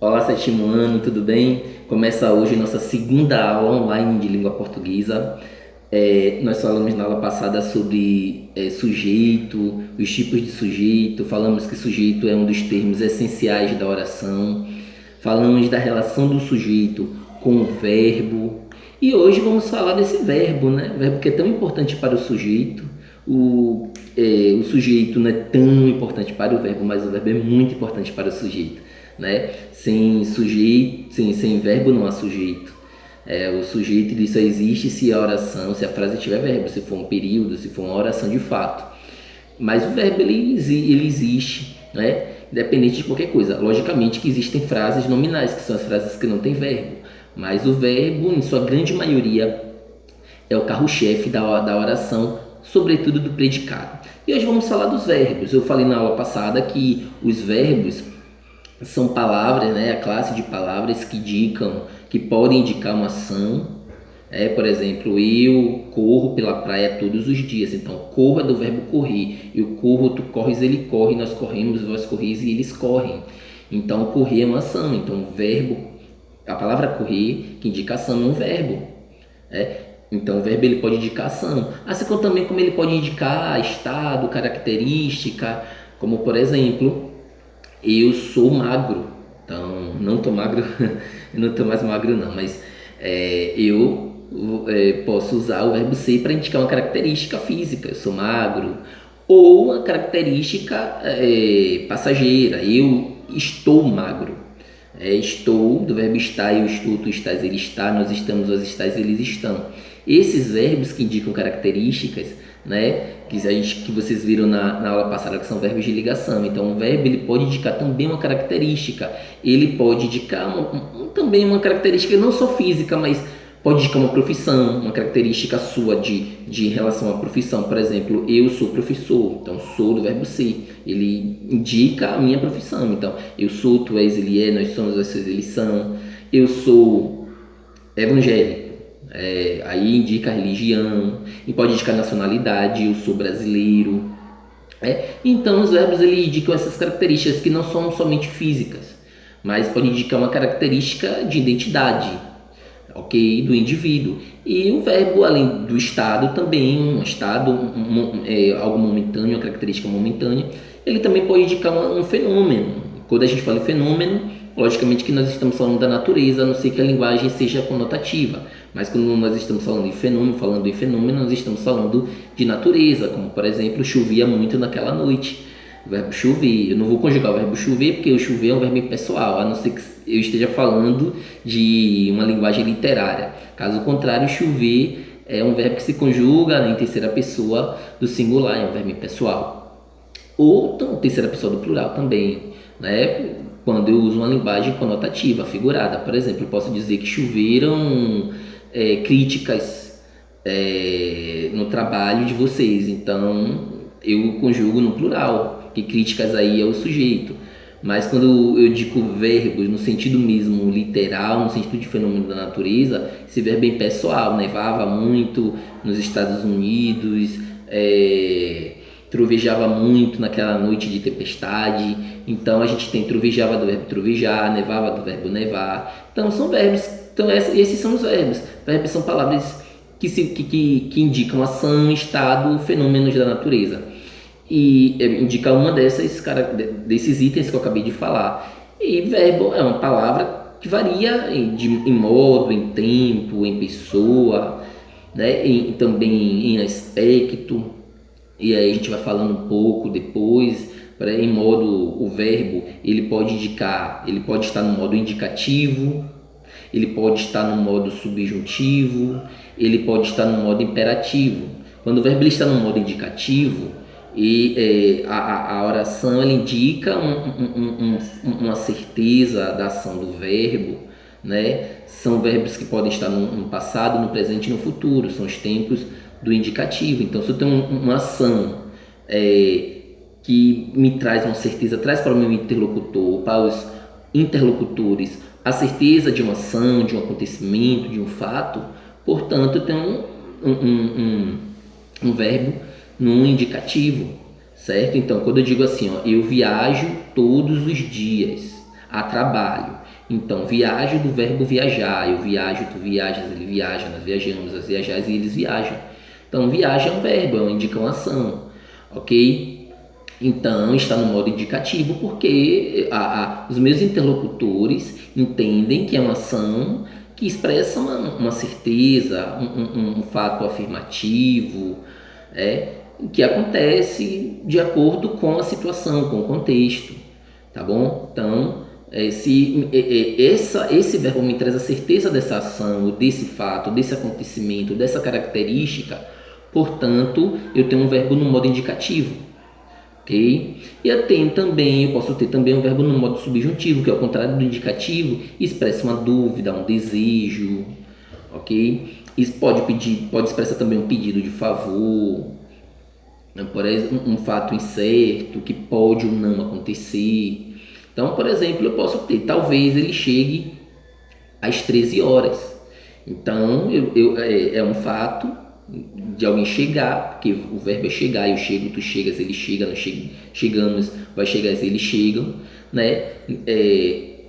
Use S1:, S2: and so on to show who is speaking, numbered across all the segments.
S1: Olá, sétimo ano, tudo bem? Começa hoje nossa segunda aula online de língua portuguesa. Nós falamos na aula passada sobre sujeito, os tipos de sujeito, falamos que sujeito é um dos termos essenciais da oração, falamos da relação do sujeito com o verbo e hoje vamos falar desse verbo, né? O verbo que é tão importante para o sujeito. O sujeito não é tão importante para o verbo, mas o verbo é muito importante para o sujeito, né? Sem sujeito, sem verbo não há sujeito. O sujeito ele só existe se a oração, se a frase tiver verbo, se for um período, se for uma oração de fato. Mas o verbo ele existe, né? Independente de qualquer coisa. Logicamente que existem frases nominais, que são as frases que não têm verbo. Mas o verbo, em sua grande maioria, é o carro-chefe da oração, sobretudo do predicado. E hoje vamos falar dos verbos. Eu falei na aula passada que os verbos são palavras, né, a classe de palavras que podem indicar uma ação. Por exemplo, eu corro pela praia todos os dias. Então, corro é do verbo correr. Eu corro, tu corres, ele corre, nós corremos, vós correis e eles correm. Então, correr é uma ação. Então, o verbo, a palavra correr, que indica ação, é um verbo. Então, o verbo ele pode indicar ação. Assim como ele pode indicar estado, característica, como por exemplo, eu sou magro. Então, não tô magro, eu não tô mais magro não, mas eu posso usar o verbo ser para indicar uma característica física. Eu sou magro. Ou uma característica passageira. Eu estou magro. Estou, do verbo estar, eu estou, tu estás, ele está, nós estamos, vós estáis, eles estão. Esses verbos que indicam características, né, que vocês viram na aula passada, que são verbos de ligação. Então, o verbo ele pode indicar também uma característica. Ele pode indicar também uma característica não só física, mas pode indicar uma profissão, uma característica sua de relação à profissão. Por exemplo, eu sou professor, então sou do verbo ser. Ele indica a minha profissão. Então, eu sou, tu és, ele é, nós somos, vocês, eles são. Eu sou evangélico. Aí indica a religião, e pode indicar nacionalidade, eu sou brasileiro. Então os verbos ele indicam essas características que não são somente físicas, mas pode indicar uma característica de identidade, ok, do indivíduo. E o verbo, além do estado, também um estado, algo momentâneo, uma característica momentânea, ele também pode indicar um fenômeno. Quando a gente fala em fenômeno, logicamente que nós estamos falando da natureza, a não ser que a linguagem seja conotativa. Mas quando nós estamos falando em fenômeno, nós estamos falando de natureza, como por exemplo, chovia muito naquela noite. O verbo chover, eu não vou conjugar o verbo chover, porque o chover é um verbo impessoal, a não ser que eu esteja falando de uma linguagem literária. Caso contrário, chover é um verbo que se conjuga em terceira pessoa do singular, é um verbo impessoal. Ou terceira pessoa do plural também, né? Quando eu uso uma linguagem conotativa, figurada. Por exemplo, eu posso dizer que choveram críticas no trabalho de vocês, então eu conjugo no plural, que críticas aí é o sujeito. Mas quando eu digo verbos no sentido mesmo literal, no sentido de fenômeno da natureza, esse verbo é impessoal. Nevava muito nos Estados Unidos, trovejava muito naquela noite de tempestade. Então a gente tem trovejava do verbo trovejar, nevava do verbo nevar. Então são verbos. Então esses são os verbos. Verbos são palavras que indicam ação, estado, fenômenos da natureza. E indica uma desses itens que eu acabei de falar. E verbo é uma palavra que varia em modo, em tempo, em pessoa, né? Também em aspecto. E aí a gente vai falando um pouco depois. Em modo, o verbo ele pode estar no modo indicativo, ele pode estar no modo subjuntivo, ele pode estar no modo imperativo. Quando o verbo ele está no modo indicativo, a oração ela indica uma certeza da ação do verbo, né? São verbos que podem estar no passado, no presente e no futuro, são os tempos do indicativo. Então, se eu tenho uma ação que me traz uma certeza, traz para o meu interlocutor, para os interlocutores, a certeza de uma ação, de um acontecimento, de um fato, portanto, eu tenho um verbo num indicativo, certo? Então, quando eu digo assim, eu viajo todos os dias, a trabalho. Então, viajo do verbo viajar, eu viajo, tu viajas, ele viaja, nós viajamos, nós viajais e eles viajam. Então, viaja é um verbo, indica uma ação, ok? Então, está no modo indicativo porque os meus interlocutores entendem que é uma ação que expressa uma certeza, um fato afirmativo, que acontece de acordo com a situação, com o contexto, tá bom? Então, esse verbo me traz a certeza dessa ação, desse fato, desse acontecimento, dessa característica, portanto, eu tenho um verbo no modo indicativo, ok? E eu posso ter também um verbo no modo subjuntivo, que ao contrário do indicativo, expressa uma dúvida, um desejo, ok? Isso pode expressar também um pedido de favor, por exemplo, um fato incerto que pode ou não acontecer. Então, por exemplo, eu posso ter, talvez ele chegue às 13 horas. Então, é um fato de alguém chegar, porque o verbo é chegar, eu chego, tu chegas, ele chega, nós chegamos, vai chegar, eles chegam, né?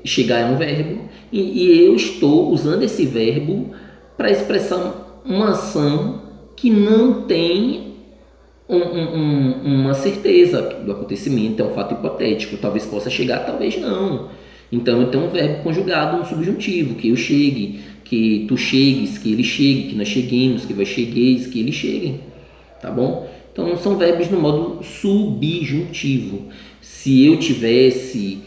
S1: Chegar é um verbo, e eu estou usando esse verbo para expressar uma ação que não tem uma certeza do acontecimento, é um fato hipotético, talvez possa chegar, talvez não. Então eu tenho um verbo conjugado, um subjuntivo, que eu chegue, que tu chegues, que ele chegue, que nós cheguemos, que vós chegueis, que eles cheguem, tá bom? Então são verbos no modo subjuntivo. Se eu tivesse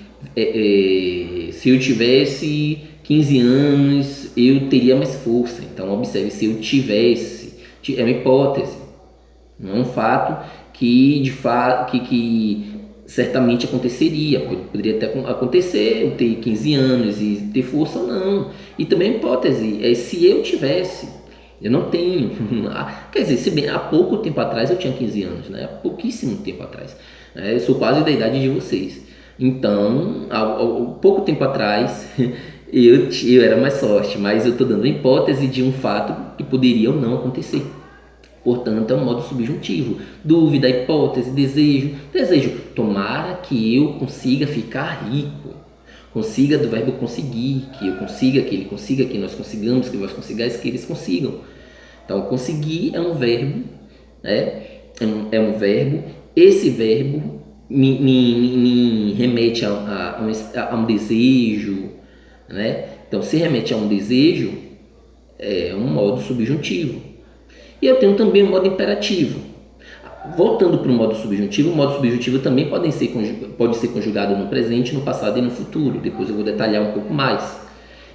S1: 15 anos, eu teria mais força. Então observe, se eu tivesse, é uma hipótese. Não é um fato que que certamente aconteceria. Poderia até acontecer eu ter 15 anos e ter força ou não. E também a hipótese é se eu tivesse. Eu não tenho. Quer dizer, se bem, há pouco tempo atrás eu tinha 15 anos, né? Há pouquíssimo tempo atrás. Eu sou quase da idade de vocês. Então, há pouco tempo atrás eu era mais forte, mas eu estou dando a hipótese de um fato que poderia ou não acontecer. Portanto, é um modo subjuntivo. Dúvida, hipótese, desejo. Desejo, tomara que eu consiga ficar rico. Consiga do verbo conseguir, que eu consiga, que ele consiga, que nós consigamos, que vós consigais, que eles consigam. Então, conseguir é um verbo, né? É um verbo. Esse verbo me remete a um desejo, né? Então, se remete a um desejo, é um modo subjuntivo. E eu tenho também o modo imperativo. Voltando para o modo subjuntivo também pode ser conjugado no presente, no passado e no futuro. Depois eu vou detalhar um pouco mais.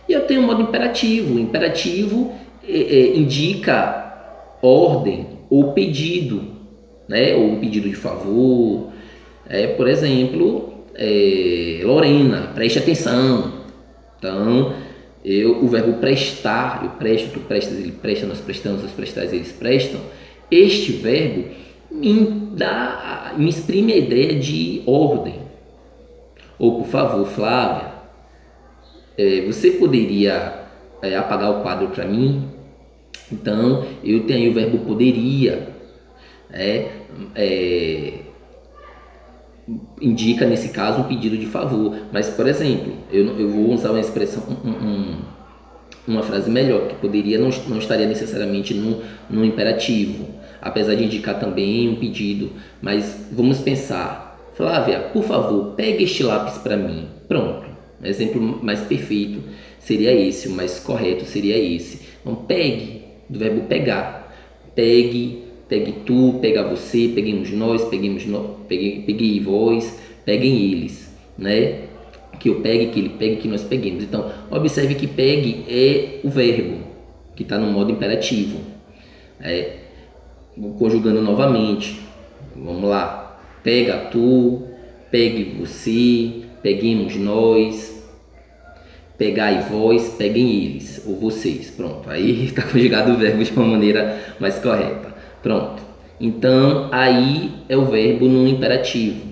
S1: E eu tenho o modo imperativo. O imperativo indica ordem ou pedido, né? Ou um pedido de favor. Por exemplo, Lorena, preste atenção. Então, o verbo prestar, eu presto, tu prestas, ele presta, nós prestamos, nós prestais, eles prestam. Este verbo me exprime a ideia de ordem. Ou, por favor, Flávia, você poderia apagar o quadro para mim? Então, eu tenho aí o verbo poderia. Indica, nesse caso, um pedido de favor. Mas, por exemplo, eu vou usar uma expressão, uma frase melhor, que poderia não estaria necessariamente no imperativo, apesar de indicar também um pedido. Mas vamos pensar, Flávia, por favor, pegue este lápis para mim. Pronto, um exemplo mais perfeito seria esse, o mais correto seria esse. Então, pegue, do verbo pegar. Pegue tu, pega você, peguemos nós, peguei vós, peguem eles, né? Que eu pegue, que ele pegue, que nós peguemos. Então, observe que pegue é o verbo que está no modo imperativo. Conjugando novamente, vamos lá. Pega tu, pegue você, peguemos nós, pegai vós, peguem eles, ou vocês. Pronto, aí está conjugado o verbo de uma maneira mais correta. Pronto. Então, aí é o verbo no imperativo,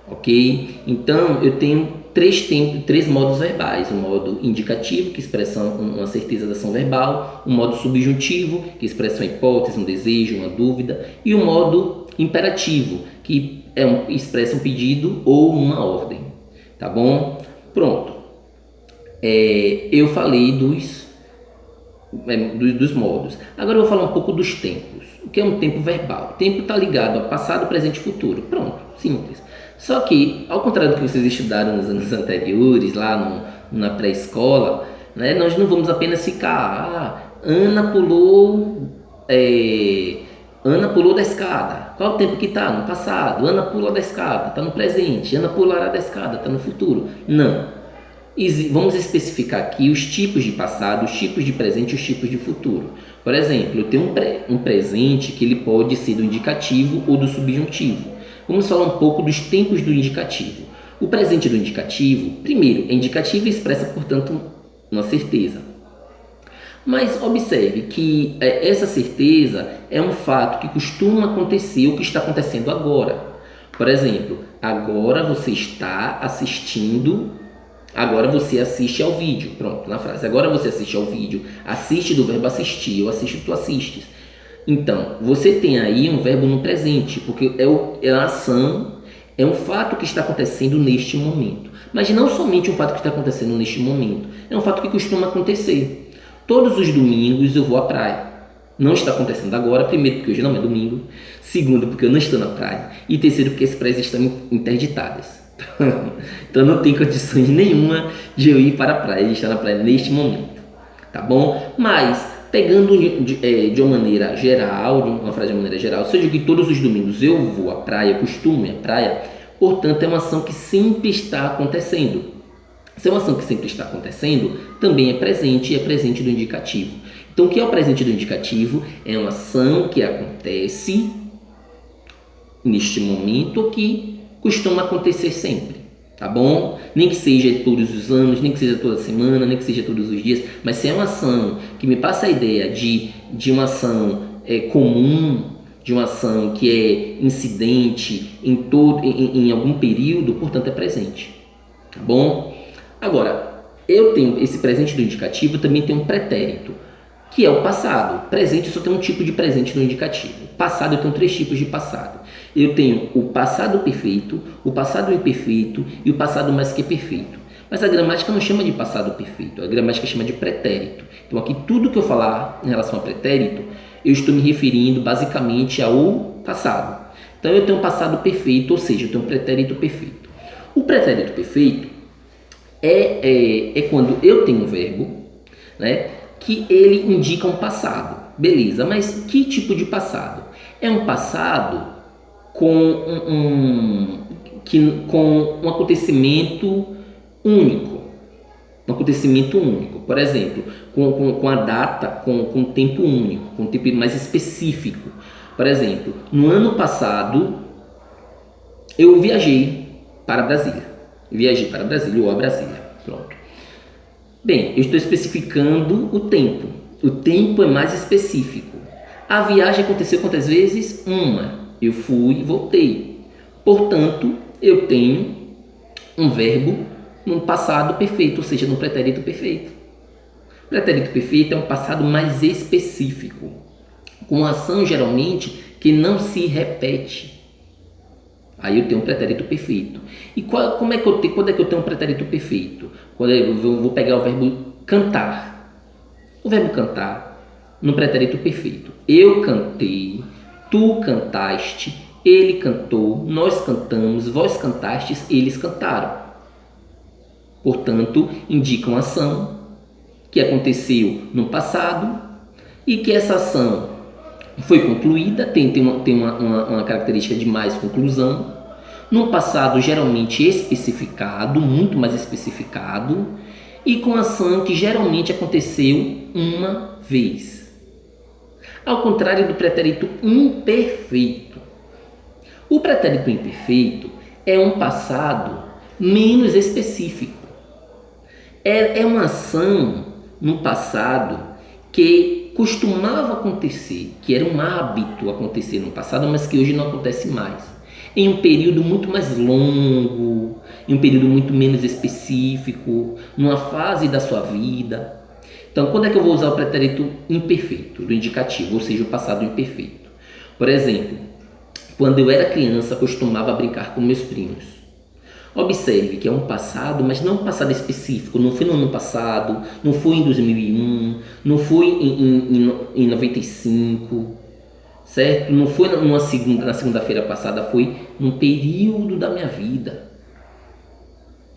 S1: ok? Então, eu tenho três modos verbais: o modo indicativo, que expressa uma certeza da ação verbal; o modo subjuntivo, que expressa uma hipótese, um desejo, uma dúvida; e o modo imperativo, que expressa um pedido ou uma ordem, tá bom? Pronto. Eu falei dos modos. Agora eu vou falar um pouco dos tempos. O que é um tempo verbal? O tempo está ligado ao passado, presente e futuro. Pronto, simples. Só que, ao contrário do que vocês estudaram nos anos anteriores, na pré-escola, né, nós não vamos apenas ficar, Ana pulou da escada. Qual o tempo que está? No passado. Ana pula da escada, está no presente. Ana pulará da escada, está no futuro. Não. Vamos especificar aqui os tipos de passado, os tipos de presente e os tipos de futuro. Por exemplo, eu tenho um presente que ele pode ser do indicativo ou do subjuntivo. Vamos falar um pouco dos tempos do indicativo. O presente do indicativo, primeiro, é indicativo e expressa, portanto, uma certeza. Mas observe que essa certeza é um fato que costuma acontecer, o que está acontecendo agora. Por exemplo, agora você está assistindo, agora você assiste ao vídeo. Pronto, na frase. Agora você assiste ao vídeo. Assiste do verbo assistir, eu assisto, tu assistes. Então, você tem aí um verbo no presente, porque é a ação, é um fato que está acontecendo neste momento. Mas não somente um fato que está acontecendo neste momento, é um fato que costuma acontecer. Todos os domingos eu vou à praia. Não está acontecendo agora, primeiro porque hoje não é domingo, segundo porque eu não estou na praia, e terceiro porque as praias estão interditadas. Então não tem condições nenhuma de eu ir para a praia, de estar na praia neste momento, tá bom? Mas pegando de uma maneira geral, uma frase de uma maneira geral, se eu digo que todos os domingos eu vou à praia, eu costumo ir à praia, portanto é uma ação que sempre está acontecendo. Se é uma ação que sempre está acontecendo, também é presente e é presente do indicativo. Então o que é o presente do indicativo? É uma ação que acontece neste momento que costuma acontecer sempre, tá bom? Nem que seja todos os anos, nem que seja toda semana, nem que seja todos os dias, mas se é uma ação que me passa a ideia de uma ação comum, de uma ação que é incidente em algum período, portanto é presente, tá bom? Agora, eu tenho esse presente do indicativo, também tem um pretérito, que é o passado. Presente só tem um tipo de presente no indicativo. Passado eu tenho 3 tipos de passado. Eu tenho o passado perfeito, o passado imperfeito e o passado mais que perfeito. Mas a gramática não chama de passado perfeito, a gramática chama de pretérito. Então aqui tudo que eu falar em relação a pretérito, eu estou me referindo basicamente ao passado. Então eu tenho um passado perfeito, ou seja, eu tenho um pretérito perfeito. O pretérito perfeito é quando eu tenho um verbo, né, que ele indica um passado. Beleza, mas que tipo de passado? É um passado com um acontecimento único. Um acontecimento único. Por exemplo, com a data, com um tempo único, com um tempo mais específico. Por exemplo, no ano passado, eu viajei para Brasília. Ou a Brasília. Pronto. Bem, eu estou especificando o tempo. O tempo é mais específico. A viagem aconteceu quantas vezes? Uma. Eu fui e voltei. Portanto, eu tenho um verbo num passado perfeito, ou seja, num pretérito perfeito. O pretérito perfeito é um passado mais específico, com ação geralmente que não se repete. Aí eu tenho um pretérito perfeito. E quando é que eu tenho um pretérito perfeito? Quando eu vou pegar o verbo cantar. O verbo cantar no pretérito perfeito. Eu cantei, tu cantaste, ele cantou, nós cantamos, vós cantastes, eles cantaram. Portanto, indica uma ação que aconteceu no passado e que essa ação foi concluída, tem uma característica de mais conclusão, no passado geralmente especificado, muito mais especificado, e com ação que geralmente aconteceu uma vez. Ao contrário do pretérito imperfeito. O pretérito imperfeito é um passado menos específico. É uma ação no passado que costumava acontecer, que era um hábito acontecer no passado, mas que hoje não acontece mais. Em um período muito mais longo, em um período muito menos específico, numa fase da sua vida. Então, quando é que eu vou usar o pretérito imperfeito, do indicativo, ou seja, o passado imperfeito? Por exemplo, quando eu era criança, costumava brincar com meus primos. Observe que é um passado, mas não um passado específico. Não foi no ano passado, não foi em 2001, não foi em 95, certo? Não foi na segunda-feira passada, foi num período da minha vida,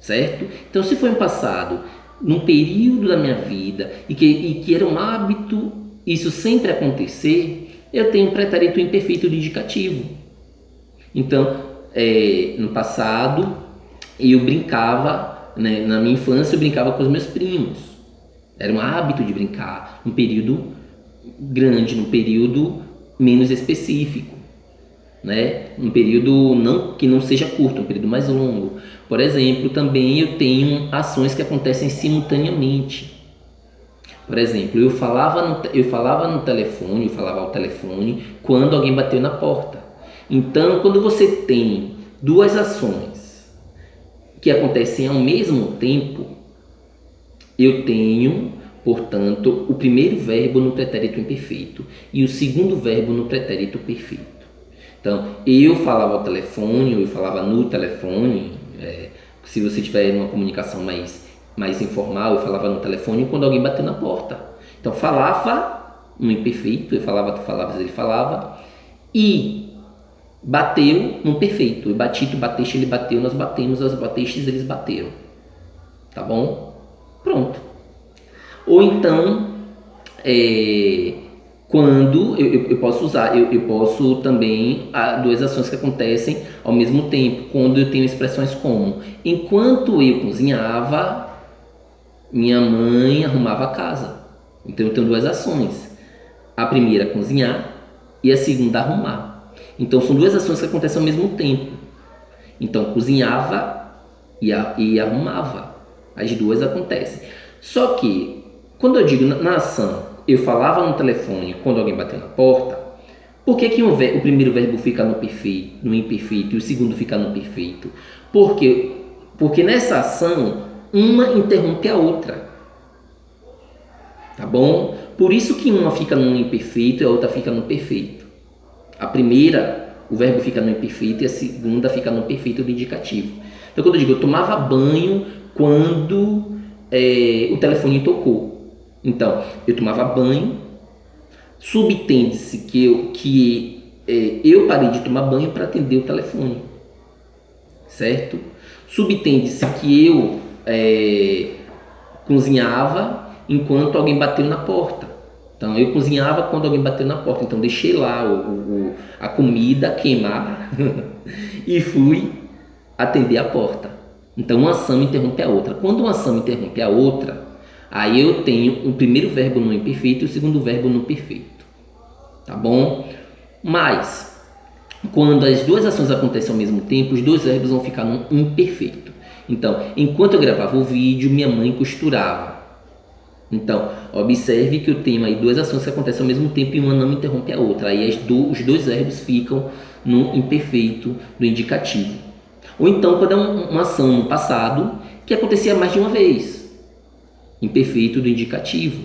S1: certo? Então, se foi um passado, num período da minha vida, e que era um hábito isso sempre acontecer, eu tenho um pretérito imperfeito de indicativo. Então, no passado, eu brincava, né, na minha infância eu brincava com os meus primos. Era um hábito de brincar, num período grande, num período menos específico, né? Um período que não seja curto, um período mais longo. Por exemplo, também eu tenho ações que acontecem simultaneamente. Por exemplo, eu falava ao telefone quando alguém bateu na porta. Então, quando você tem duas ações que acontecem ao mesmo tempo, eu tenho, portanto, o primeiro verbo no pretérito imperfeito e o segundo verbo no pretérito perfeito. Então, eu falava ao telefone, ou eu falava no telefone, se você tiver uma comunicação mais informal, eu falava no telefone quando alguém bateu na porta. Então, falava no imperfeito, eu falava, tu falavas, ele falava, e bateu no perfeito. Eu bati, tu bateste, ele bateu, nós batemos, nós batestes, eles bateram. Tá bom? Pronto. Ou então, quando eu posso usar, eu posso também duas ações que acontecem ao mesmo tempo, quando eu tenho expressões como: enquanto eu cozinhava, minha mãe arrumava a casa. Então eu tenho duas ações: a primeira cozinhar e a segunda arrumar. Então são duas ações que acontecem ao mesmo tempo. Então cozinhava e arrumava, as duas acontecem. Só que quando eu digo na ação eu falava no telefone quando alguém bateu na porta, por que o primeiro verbo fica no imperfeito e o segundo fica no perfeito? Porque nessa ação uma interrompe a outra. Tá bom? Por isso que uma fica no imperfeito e a outra fica no perfeito. A primeira, o verbo fica no imperfeito, e a segunda fica no perfeito do indicativo. Então quando eu digo eu tomava banho quando o telefone tocou. Então, eu tomava banho, subtende-se que eu parei de tomar banho para atender o telefone, certo? Subtende-se que eu cozinhava enquanto alguém bateu na porta. Então, eu cozinhava quando alguém bateu na porta. Então, deixei lá a comida queimar e fui atender a porta. Então, uma ação interrompe a outra. Quando uma ação interrompe a outra, aí eu tenho o primeiro verbo no imperfeito e o segundo verbo no perfeito. Tá bom? Mas, quando as duas ações acontecem ao mesmo tempo, os dois verbos vão ficar no imperfeito. Então, enquanto eu gravava o vídeo, minha mãe costurava. Então, observe que eu tenho aí duas ações que acontecem ao mesmo tempo e uma não interrompe a outra. Aí os dois verbos ficam no imperfeito do indicativo. Ou então, quando é uma ação no passado que acontecia mais de uma vez. Imperfeito do indicativo.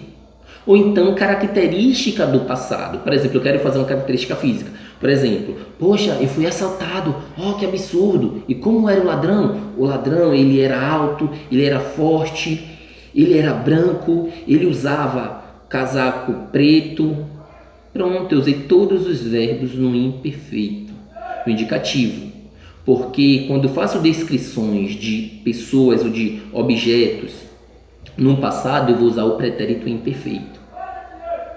S1: Ou então característica do passado. Por exemplo, eu quero fazer uma característica física. Por exemplo, poxa, eu fui assaltado. Oh, que absurdo. E como era o ladrão? O ladrão, ele era alto, ele era forte, ele era branco, ele usava casaco preto. Pronto, eu usei todos os verbos no imperfeito, no indicativo. Porque quando eu faço descrições de pessoas ou de objetos no passado, eu vou usar o pretérito imperfeito.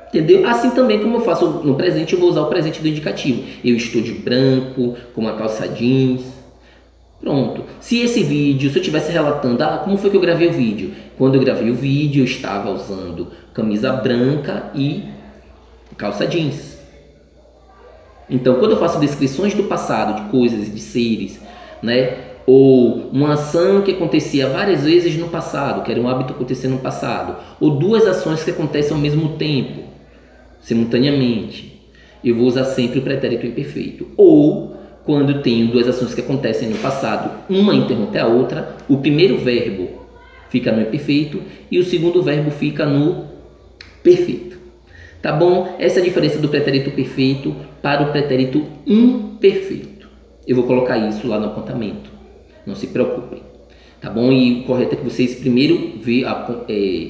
S1: Entendeu? Assim também como eu faço no presente, eu vou usar o presente do indicativo. Eu estou de branco, com uma calça jeans. Pronto. Se esse vídeo, se eu estivesse relatando, como foi que eu gravei o vídeo? Quando eu gravei o vídeo, eu estava usando camisa branca e calça jeans. Então, quando eu faço descrições do passado, de coisas, de seres, né? Ou uma ação que acontecia várias vezes no passado, que era um hábito acontecer no passado, ou duas ações que acontecem ao mesmo tempo, simultaneamente, eu vou usar sempre o pretérito imperfeito. Ou, quando eu tenho duas ações que acontecem no passado, uma interrompe a outra, o primeiro verbo fica no imperfeito e o segundo verbo fica no perfeito. Tá bom? Essa é a diferença do pretérito perfeito para o pretérito imperfeito. Eu vou colocar isso lá no apontamento. Não se preocupem, tá bom? E o correto é que vocês primeiro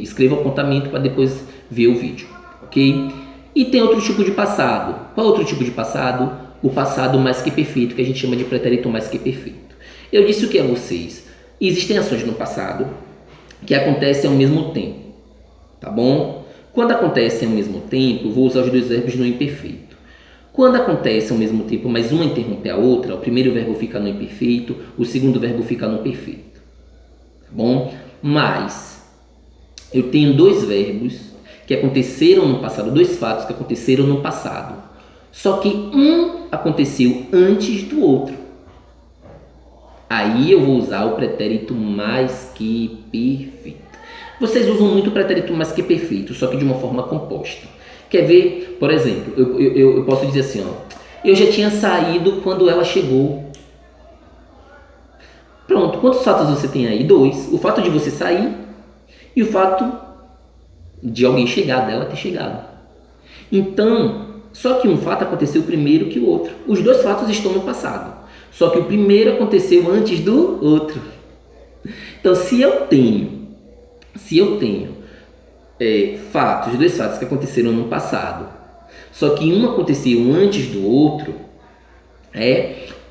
S1: escrevam o apontamento para depois ver o vídeo, ok? E tem outro tipo de passado. Qual é outro tipo de passado? O passado mais que perfeito, que a gente chama de pretérito mais que perfeito. Eu disse o que a vocês? Existem ações no passado que acontecem ao mesmo tempo, tá bom? Quando acontecem ao mesmo tempo, vou usar os dois verbos no imperfeito. Quando acontece ao mesmo tempo, mas uma interrompe a outra, o primeiro verbo fica no imperfeito, o segundo verbo fica no perfeito. Tá bom? Mas eu tenho dois verbos que aconteceram no passado, dois fatos que aconteceram no passado. Só que um aconteceu antes do outro. Aí eu vou usar o pretérito mais que perfeito. Vocês usam muito o pretérito mais que perfeito, só que de uma forma composta. Quer ver? Por exemplo, eu posso dizer assim, ó, eu já tinha saído quando ela chegou. Pronto, quantos fatos você tem aí? Dois. O fato de você sair e o fato de alguém chegar, dela ter chegado. Então, só que um fato aconteceu primeiro que o outro. Os dois fatos estão no passado. Só que o primeiro aconteceu antes do outro. Então, se eu tenho fatos, dois fatos que aconteceram no passado, só que um aconteceu antes do outro,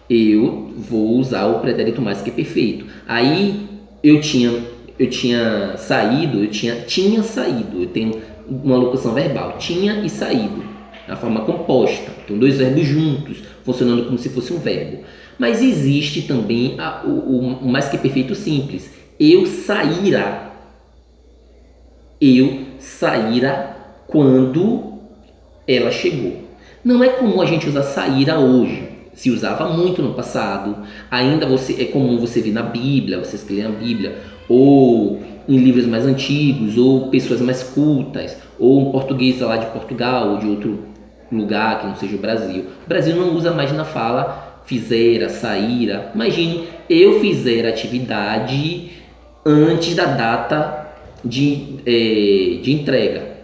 S1: eu vou usar o pretérito mais que perfeito. Aí eu tinha saído, tinha saído, eu tenho uma locução verbal, tinha e saído, na forma composta, então dois verbos juntos, funcionando como se fosse um verbo. Mas existe também o mais que perfeito simples, eu saíra quando ela chegou. Não é comum a gente usar saíra hoje. Se usava muito no passado. Ainda é comum você ver na Bíblia, vocês que leem a Bíblia, ou em livros mais antigos, ou pessoas mais cultas, ou um português lá de Portugal, ou de outro lugar que não seja o Brasil. O Brasil não usa mais na fala fizera, saíra. Imagine, eu fizer atividade antes da data de entrega.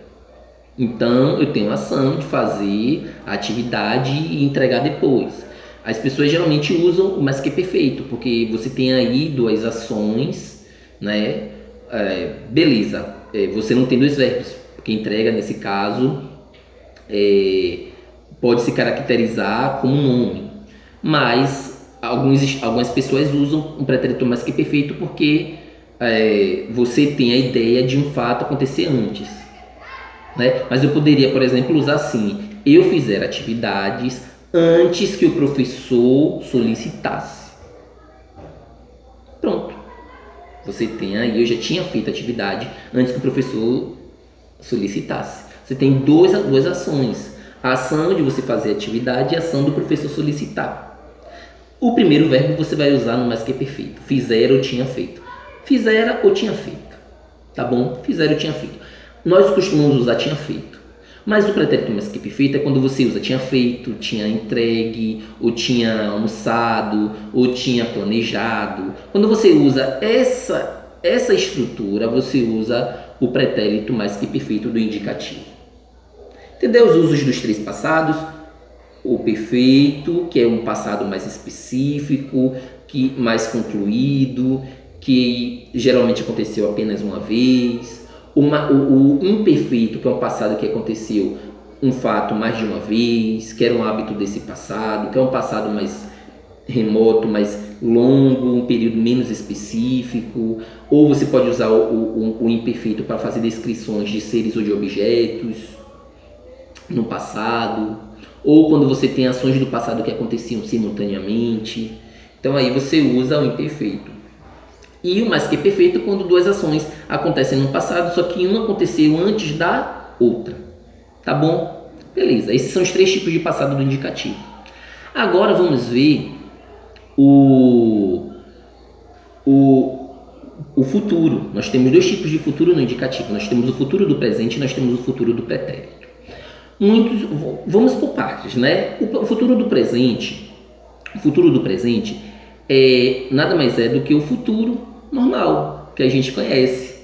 S1: Então eu tenho a ação de fazer a atividade e entregar depois. As pessoas geralmente usam o mais que perfeito, porque você tem aí duas ações, né? Beleza, você não tem dois verbos, porque entrega nesse caso pode se caracterizar como um nome, mas algumas pessoas usam um pretérito mais que perfeito porque você tem a ideia de um fato acontecer antes, né? Mas eu poderia, por exemplo, usar assim: eu fizer atividades antes que o professor solicitasse. Pronto. Você tem aí, eu já tinha feito atividade antes que o professor solicitasse. Você tem duas ações: a ação de você fazer atividade e a ação do professor solicitar. O primeiro verbo você vai usar no mais que perfeito: fizera ou tinha feito. Fizera ou tinha feito, tá bom? Fizera ou tinha feito. Nós costumamos usar tinha feito, mas o pretérito mais que perfeito é quando você usa tinha feito, tinha entregue, ou tinha almoçado, ou tinha planejado. Quando você usa essa estrutura, você usa o pretérito mais que perfeito do indicativo. Entendeu os usos dos três passados? O perfeito, que é um passado mais específico, mais concluído, que geralmente aconteceu apenas uma vez. O imperfeito, que é um passado que aconteceu um fato mais de uma vez, que era um hábito desse passado, que é um passado mais remoto, mais longo, um período menos específico. Ou você pode usar o imperfeito para fazer descrições de seres ou de objetos no passado, ou quando você tem ações do passado que aconteciam simultaneamente. Então aí você usa o imperfeito. E o mais que perfeito quando duas ações acontecem no passado, só que uma aconteceu antes da outra. Tá bom? Beleza, esses são os três tipos de passado do indicativo. Agora vamos ver o futuro. Nós temos dois tipos de futuro no indicativo. Nós temos o futuro do presente e nós temos o futuro do pretérito. Vamos por partes, né? O futuro do presente nada mais é do que o futuro normal que a gente conhece,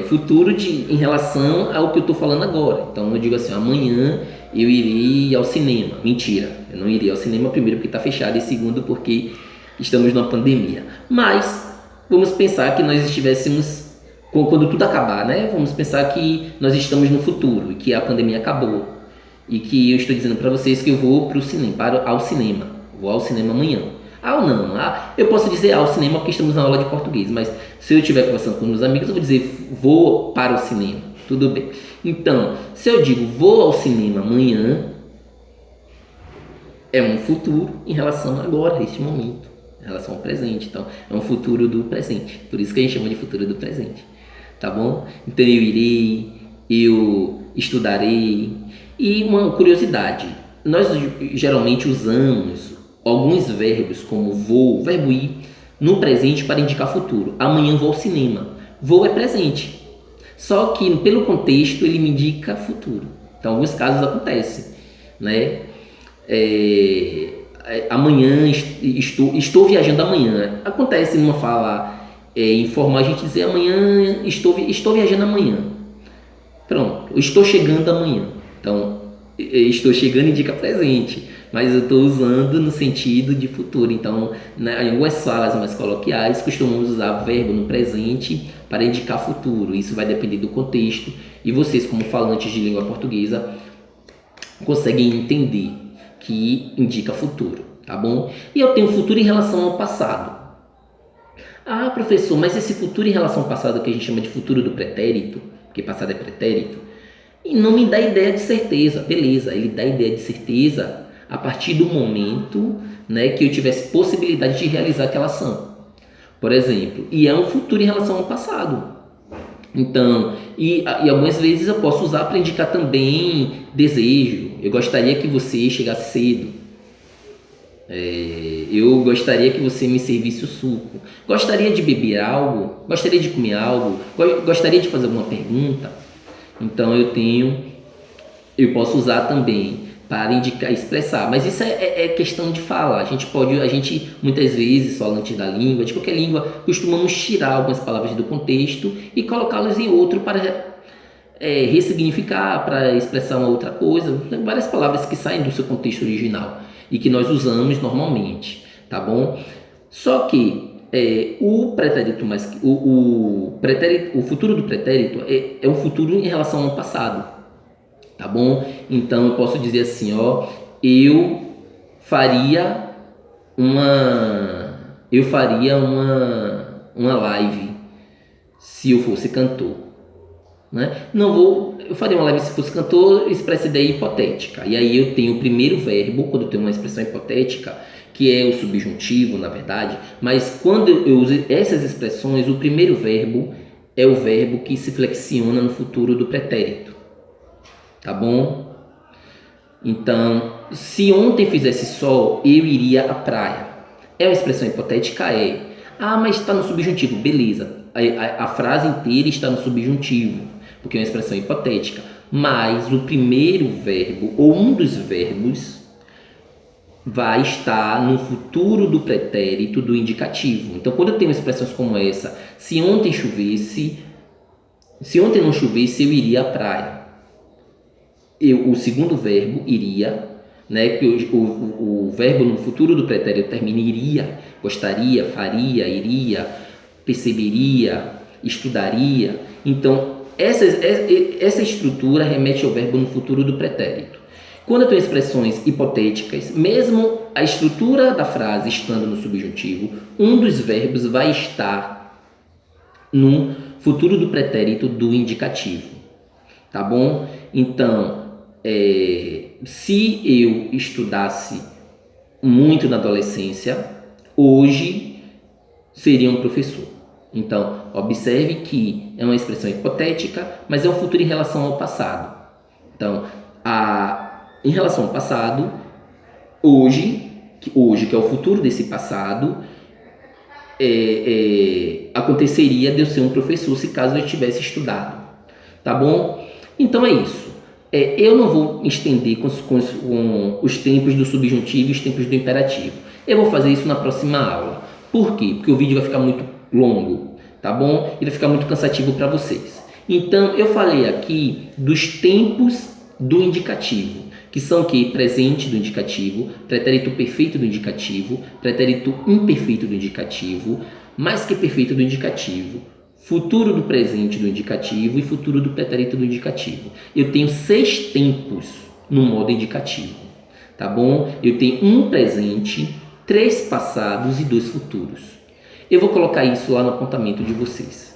S1: o futuro em relação ao que eu estou falando agora. Então eu digo assim: amanhã eu irei ao cinema. Mentira, eu não irei ao cinema, primeiro porque está fechado, e segundo porque estamos numa pandemia. Mas vamos pensar que nós estivéssemos, quando tudo acabar, né? Vamos pensar que nós estamos no futuro e que a pandemia acabou. E que eu estou dizendo para vocês que eu vou para o cinema, ao cinema. Vou ao cinema amanhã. Ah, ou não? Ah, eu posso dizer ao cinema porque estamos na aula de português, mas se eu estiver conversando com meus amigos, eu vou dizer vou para o cinema. Tudo bem. Então, se eu digo vou ao cinema amanhã, é um futuro em relação a agora, a este momento, em relação ao presente. Então, é um futuro do presente. Por isso que a gente chama de futuro do presente. Tá bom? Então, eu irei, eu estudarei. E uma curiosidade, nós geralmente usamos alguns verbos como vou, verbo ir, no presente para indicar futuro. Amanhã vou ao cinema. Vou é presente. Só que pelo contexto ele me indica futuro. Então alguns casos acontecem, né? Amanhã estou viajando amanhã. Acontece numa fala informal a gente dizer amanhã estou viajando amanhã. Pronto, estou chegando amanhã. Então, estou chegando indica presente, mas eu estou usando no sentido de futuro. Então, em algumas falas mais coloquiais, costumamos usar verbo no presente para indicar futuro. Isso vai depender do contexto e vocês, como falantes de língua portuguesa, conseguem entender que indica futuro, tá bom? E eu tenho futuro em relação ao passado. Ah, professor, mas esse futuro em relação ao passado que a gente chama de futuro do pretérito, porque passado é pretérito, e não me dá ideia de certeza. Beleza, ele dá ideia de certeza a partir do momento, né, que eu tivesse possibilidade de realizar aquela ação. Por exemplo, e é um futuro em relação ao passado. Então, e algumas vezes eu posso usar para indicar também desejo. Eu gostaria que você chegasse cedo. Eu gostaria que você me servisse o suco. Gostaria de beber algo? Gostaria de comer algo? Gostaria de fazer alguma pergunta? Então eu posso usar também para indicar, expressar, mas isso é questão de fala. A gente muitas vezes, falante da língua, de qualquer língua, costumamos tirar algumas palavras do contexto e colocá-las em outro para ressignificar, para expressar uma outra coisa. Tem várias palavras que saem do seu contexto original e que nós usamos normalmente, tá bom? Só que o pretérito o futuro do pretérito é um futuro em relação ao passado, tá bom? Então eu posso dizer assim, ó, eu faria uma live se eu fosse cantor, né? Eu faria uma live se fosse cantor, expressa ideia hipotética. E aí eu tenho o primeiro verbo, quando eu tenho uma expressão hipotética, que é o subjuntivo, na verdade, mas quando eu uso essas expressões, o primeiro verbo é o verbo que se flexiona no futuro do pretérito, tá bom? Então, se ontem fizesse sol, eu iria à praia. É uma expressão hipotética? Mas está no subjuntivo, beleza. A frase inteira está no subjuntivo, porque é uma expressão hipotética, mas o primeiro verbo, ou um dos verbos, vai estar no futuro do pretérito do indicativo. Então, quando eu tenho expressões como essa, se ontem não chovesse, eu iria à praia. O segundo verbo, iria, né, que o verbo no futuro do pretérito termina em iria, gostaria, faria, iria, perceberia, estudaria. Então, essa estrutura remete ao verbo no futuro do pretérito. Quando eu tenho expressões hipotéticas, mesmo a estrutura da frase estando no subjuntivo, um dos verbos vai estar no futuro do pretérito do indicativo, tá bom? Então, se eu estudasse muito na adolescência, hoje seria um professor. Então, observe que é uma expressão hipotética, mas é um futuro em relação ao passado. Então, em relação ao passado, hoje, que é o futuro desse passado, aconteceria de eu ser um professor se caso eu tivesse estudado, tá bom? Então é isso. Eu não vou me estender com os tempos do subjuntivo e os tempos do imperativo. Eu vou fazer isso na próxima aula. Por quê? Porque o vídeo vai ficar muito longo, tá bom? E vai ficar muito cansativo para vocês. Então, eu falei aqui dos tempos do indicativo. que são o quê? Presente do indicativo, pretérito perfeito do indicativo, pretérito imperfeito do indicativo, mais que perfeito do indicativo, futuro do presente do indicativo e futuro do pretérito do indicativo. Eu tenho 6 tempos no modo indicativo, tá bom? Eu tenho um presente, 3 passados e 2 futuros. Eu vou colocar isso lá no apontamento de vocês.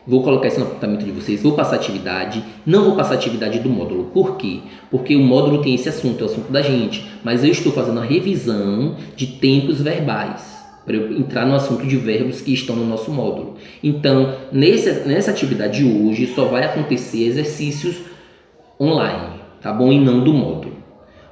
S1: Vou colocar isso no apontamento de vocês, vou passar atividade, não vou passar atividade do módulo. Por quê? Porque o módulo tem esse assunto, é o assunto da gente, mas eu estou fazendo a revisão de tempos verbais, para eu entrar no assunto de verbos que estão no nosso módulo. Então, nessa atividade de hoje, só vai acontecer exercícios online, tá bom? E não do módulo,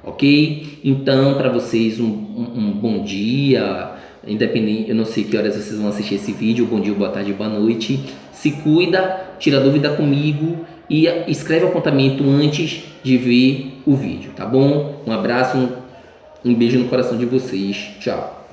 S1: ok? Então, para vocês, um bom dia, independente, eu não sei que horas vocês vão assistir esse vídeo, bom dia, boa tarde, boa noite. Se cuida, tira dúvida comigo e escreve o apontamento antes de ver o vídeo, tá bom? Um abraço, um beijo no coração de vocês, tchau.